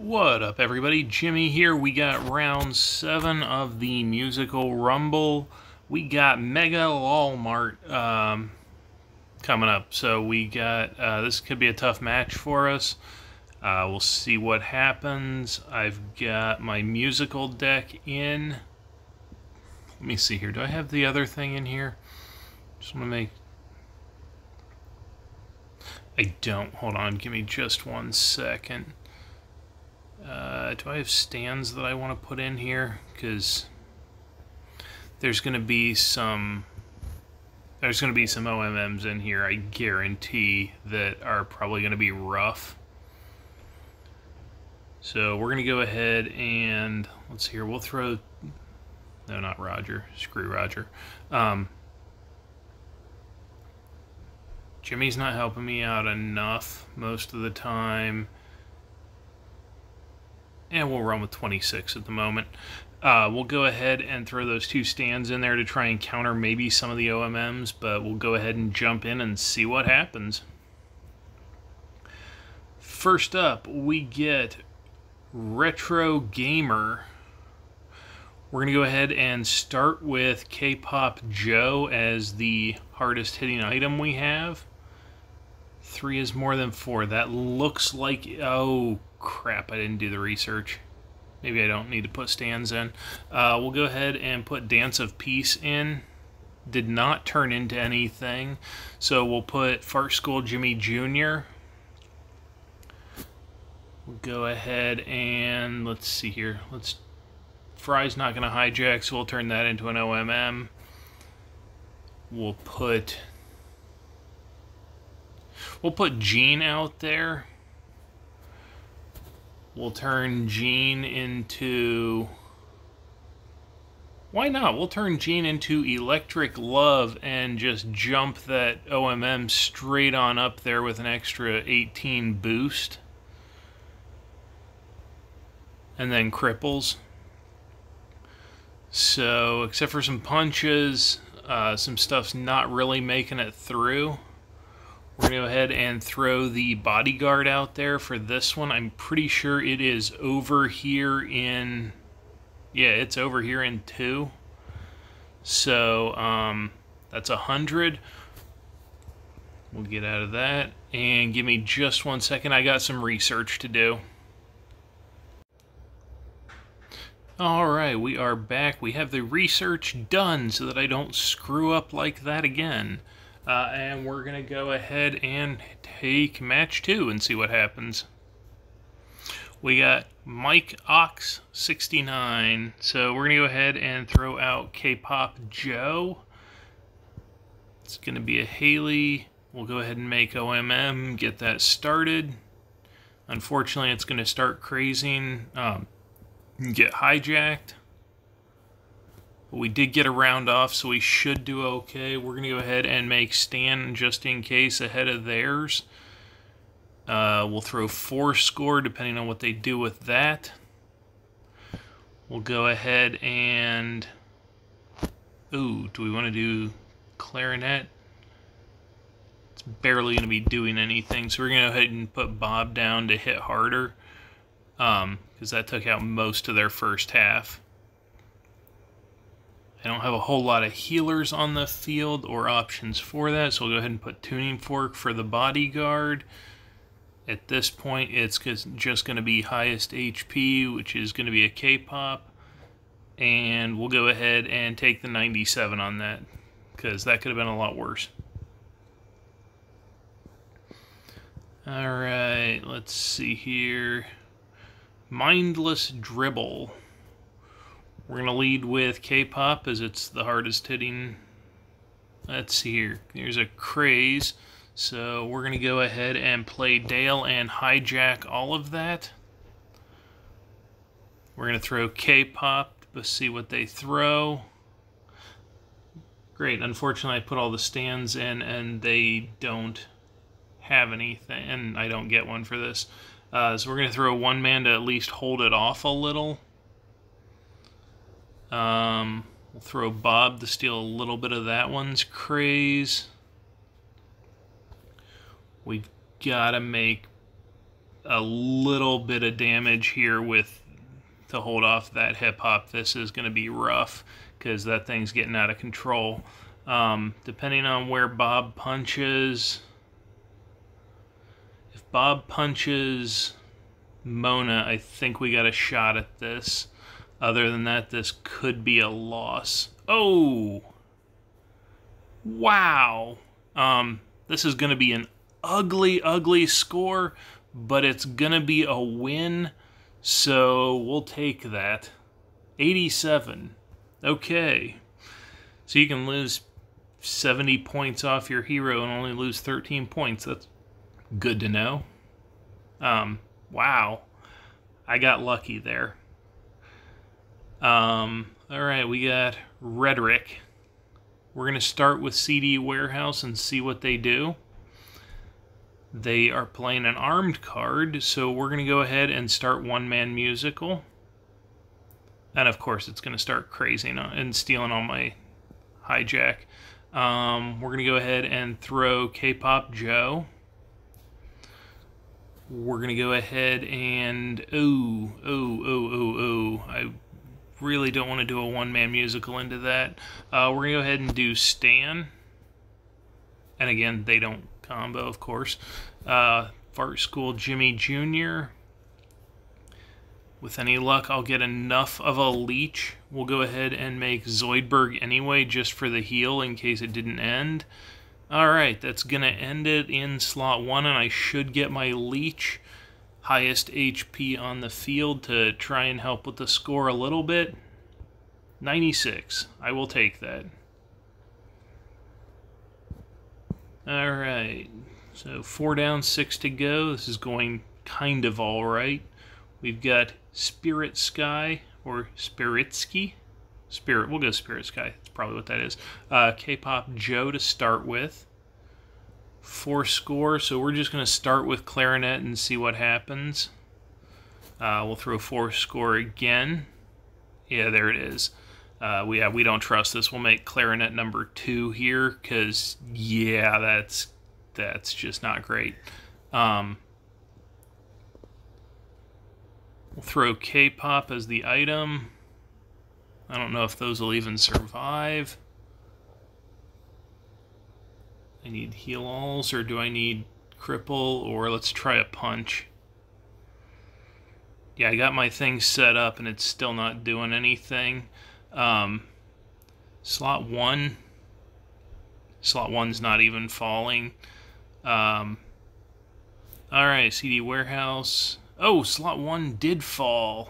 What up, everybody? Jimmy here. We got round 7 of the musical Rumble. We got Mega Walmart coming up, so we got this could be a tough match for us. We'll see what happens. I've got my musical deck in. Let me see here. Do I have the other thing in here? Just want to make... I don't. Hold on. Give me just 1 second. Do I have stands that I want to put in here? Because there's going to be some OMMs in here, I guarantee, that are probably going to be rough. So we're going to go ahead and, let's see here, we'll throw, no, not Roger, screw Roger. Jimmy's not helping me out enough most of the time. And we'll run with 26 at the moment. We'll go ahead and throw those 2 stands in there to try and counter maybe some of the OMMs, but we'll go ahead and jump in and see what happens. First up, we get Retro Gamer. We're going to go ahead and start with K-Pop Joe as the hardest hitting item we have. 3 is more than 4. That looks like... oh, crap, I didn't do the research. Maybe I don't need to put stands in. We'll go ahead and put Dance of Peace in. Did not turn into anything. So we'll put Fart School Jimmy Jr. We'll go ahead and... let's see here. Fry's not going to hijack, so we'll turn that into an OMM. We'll put Gene out there. We'll turn Gene into... why not? We'll turn Gene into Electric Love and just jump that OMM straight on up there with an extra 18 boost. And then Cripples. So, except for some punches, some stuff's not really making it through. We're going to go ahead and throw the Bodyguard out there for this one. I'm pretty sure it is over here in... yeah, it's over here in 2. So, that's 100. We'll get out of that. And give me just 1 second. I got some research to do. Alright, we are back. We have the research done so that I don't screw up like that again. And we're going to go ahead and take match 2 and see what happens. We got Mike Ox 69. So we're going to go ahead and throw out K-Pop Joe. It's going to be a Haley. We'll go ahead and make OMM, get that started. Unfortunately, it's going to start crazing, get hijacked. But we did get a round off, so we should do okay. We're going to go ahead and make Stan just in case ahead of theirs. We'll throw 4 score depending on what they do with that. We'll go ahead and... ooh, do we want to do clarinet? It's barely going to be doing anything, so we're going to go ahead and put Bob down to hit harder. Because that took out most of their first half. I don't have a whole lot of healers on the field or options for that, so we'll go ahead and put Tuning Fork for the Bodyguard. At this point, it's just going to be highest HP, which is going to be a K-Pop. And we'll go ahead and take the 97 on that, because that could have been a lot worse. Alright, let's see here. Mindless Dribble. We're going to lead with K-Pop as it's the hardest hitting. Let's see here. Here's a Craze. So we're going to go ahead and play Dale and hijack all of that. We're going to throw K-Pop to see what they throw. Great. Unfortunately, I put all the stands in and they don't have anything. And I don't get one for this. So we're going to throw 1 man to at least hold it off a little. We'll throw Bob to steal a little bit of that one's craze. We've got to make a little bit of damage here with to hold off that hip-hop. This is going to be rough because that thing's getting out of control. Depending on where Bob punches, if Bob punches Mona, I think we got a shot at this. Other than that, this could be a loss. Oh! Wow! This is going to be an ugly, ugly score, but it's going to be a win, so we'll take that. 87. Okay. So you can lose 70 points off your hero and only lose 13 points. That's good to know. Wow. I got lucky there. Alright, we got Rhetoric. We're going to start with CD Warehouse and see what they do. They are playing an armed card, so we're going to go ahead and start one-man musical. And of course, it's going to start crazing and stealing all my hijack. We're going to go ahead and throw K-Pop Joe. We're going to go ahead and... I really don't want to do a one-man musical into that. We're going to go ahead and do Stan. And again, they don't combo, of course. Fart School Jimmy Jr. With any luck, I'll get enough of a leech. We'll go ahead and make Zoidberg anyway, just for the heal in case it didn't end. Alright, that's going to end it in slot 1, and I should get my leech. Highest HP on the field to try and help with the score a little bit. 96. I will take that. Alright, so 4 down, 6 to go. This is going kind of alright. We've got Spirit Sky, or Spiritsky. Spirit, we'll go Spirit Sky. That's probably what that is. K-Pop Joe to start with. 4 score, so we're just going to start with Clarinet and see what happens. We'll throw 4 score again. Yeah, there it is. We don't trust this. We'll make Clarinet number 2 here, because, yeah, that's just not great. We'll throw K-Pop as the item. I don't know if those will even survive. I need heal alls, or do I need cripple, or let's try a punch. Yeah, I got my thing set up and it's still not doing anything. Slot 1. Slot 1's not even falling. Alright, CD Warehouse. Oh, slot 1 did fall.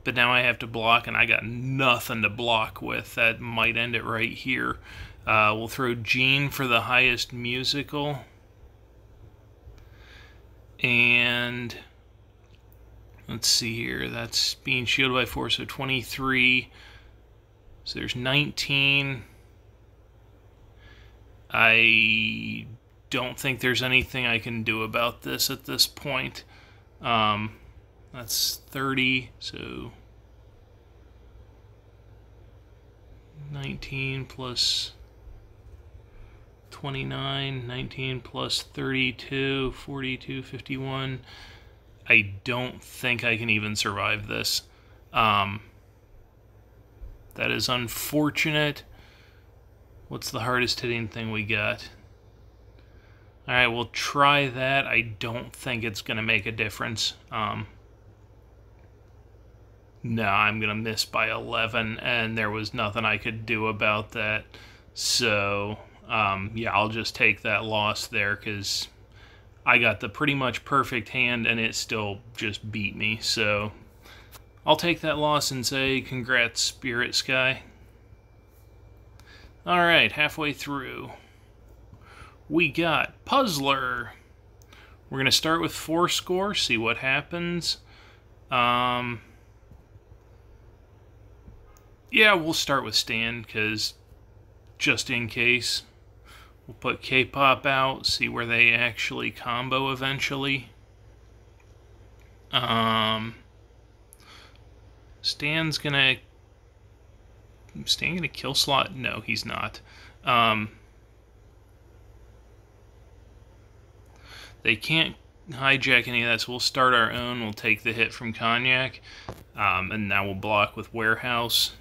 But now I have to block, and I got nothing to block with. That might end it right here. We'll throw Gene for the highest musical. And let's see here. That's being shielded by 4, so 23. So there's 19. I don't think there's anything I can do about this at this point. That's 30, so 19 plus 29, 19 plus 32, 42, 51. I don't think I can even survive this. That is unfortunate. What's the hardest hitting thing we got? Alright, we'll try that. I don't think it's going to make a difference. No, I'm going to miss by 11, and there was nothing I could do about that. So, yeah, I'll just take that loss there, because I got the pretty much perfect hand, and it still just beat me. So, I'll take that loss and say, congrats, Spirit Sky. Alright, halfway through. We got Puzzler. We're going to start with 4 score, see what happens. Yeah, we'll start with Stan, because just in case. We'll put K-Pop out, see where they actually combo eventually. Stan's gonna kill slot? No, he's not. They can't hijack any of that, so we'll start our own. We'll take the hit from Cognac, and now we'll block with Warehouse.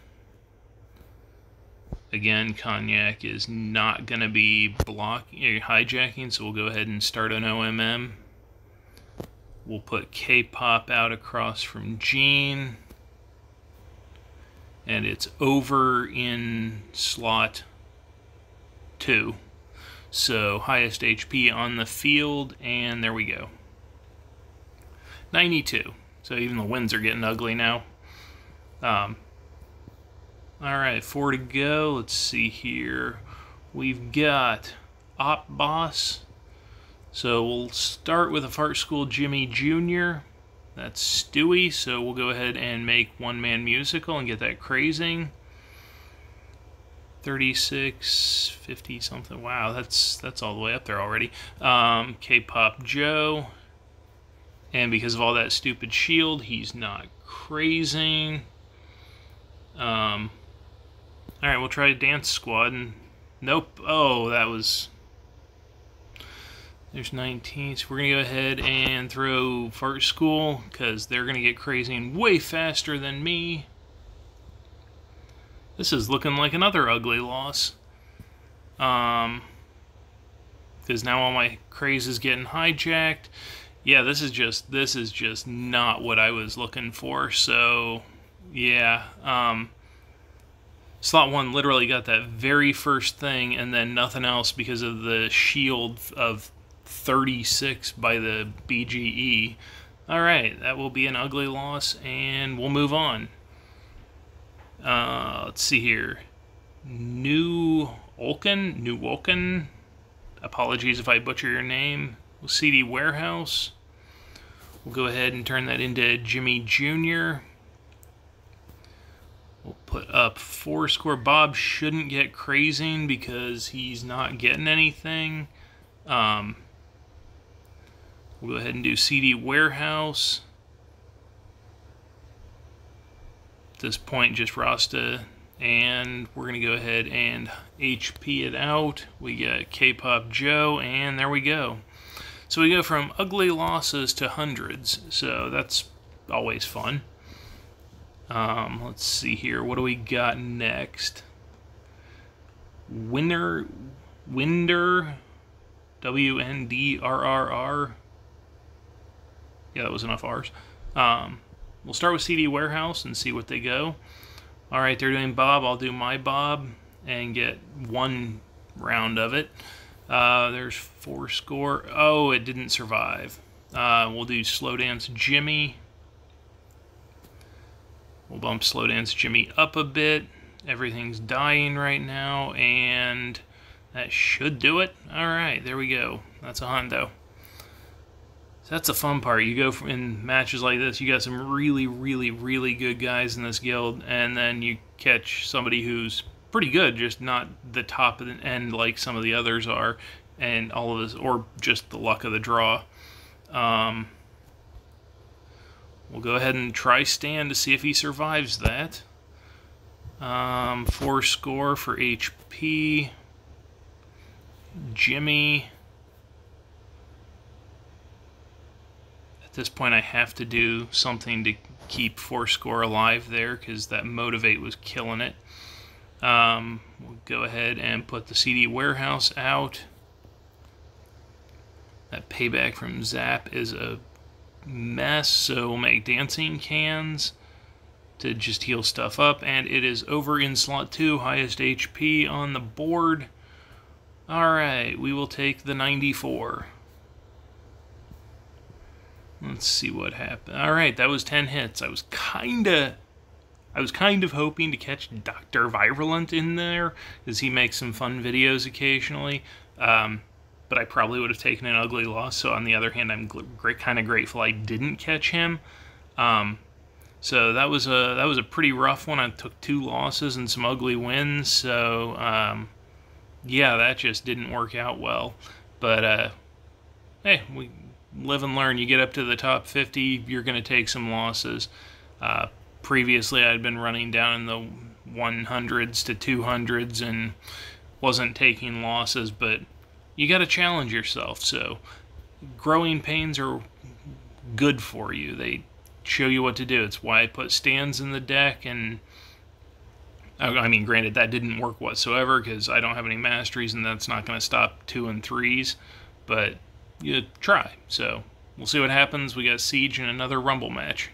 Again, Cognac is not going to be hijacking, so we'll go ahead and start an OMM. We'll put K-Pop out across from Gene, and it's over in slot 2. So highest HP on the field, and there we go. 92. So even the wins are getting ugly now. Alright, 4 to go. Let's see here. We've got Op Boss. So we'll start with a Fart School Jimmy Jr. That's Stewie, so we'll go ahead and make one-man musical and get that crazing. 36, 50 something. Wow, that's all the way up there already. K-Pop Joe. And because of all that stupid shield, he's not crazing. Alright, we'll try Dance Squad. And nope. Oh, that was... There's 19. So we're going to go ahead and throw Fart School, because they're going to get crazing way faster than me. This is looking like another ugly loss. Because now all my craze is getting hijacked. Yeah, this is just not what I was looking for. So, yeah. Slot 1 literally got that very first thing and then nothing else because of the shield of 36 by the BGE. Alright, that will be an ugly loss, and we'll move on. Let's see here. New Wolken. Apologies if I butcher your name. CD Warehouse. We'll go ahead and turn that into Jimmy Jr. We'll put up 4 score. Bob shouldn't get crazing because he's not getting anything. We'll go ahead and do CD Warehouse. At this point, just Rasta, and we're going to go ahead and HP it out. We got K-Pop Joe, and there we go. So we go from ugly losses to hundreds, so that's always fun. Let's see here. What do we got next? Winder, WNDRRR. Yeah, that was enough R's. We'll start with CD Warehouse and see what they go. Alright, they're doing Bob. I'll do my Bob and get 1 round of it. There's 4 score. Oh, it didn't survive. We'll do Slow Dance Jimmy. We'll bump Slow Dance Jimmy up a bit. Everything's dying right now, and that should do it. Alright, there we go. That's a hundo. So that's the fun part. You go in matches like this, you got some really, really, really good guys in this guild, and then you catch somebody who's pretty good, just not the top of the end like some of the others are, and all of this, or just the luck of the draw. We'll go ahead and try Stan to see if he survives that. 4 score for HP. Jimmy. At this point, I have to do something to keep 4 score alive there, because that Motivate was killing it. We'll go ahead and put the CD Warehouse out. That payback from Zap is a mess, so we'll make Dancing Cans to just heal stuff up, and it is over in slot 2, highest HP on the board. Alright, we will take the 94. Let's see what happened. Alright, that was 10 hits. I was kind of hoping to catch Dr. Virulent in there, because he makes some fun videos occasionally. But I probably would have taken an ugly loss. So on the other hand, I'm kind of grateful I didn't catch him. So that was a pretty rough one. I took 2 losses and some ugly wins. So yeah, that just didn't work out well. But hey, we live and learn. You get up to the top 50, you're going to take some losses. Previously, I'd been running down in the 100s to 200s and wasn't taking losses, but you got to challenge yourself. So growing pains are good for you. They show you what to do. It's why I put stands in the deck, and I mean, granted, that didn't work whatsoever because I don't have any masteries, and that's not going to stop 2 and 3s, but you try. So we'll see what happens. We got Siege and another Rumble match.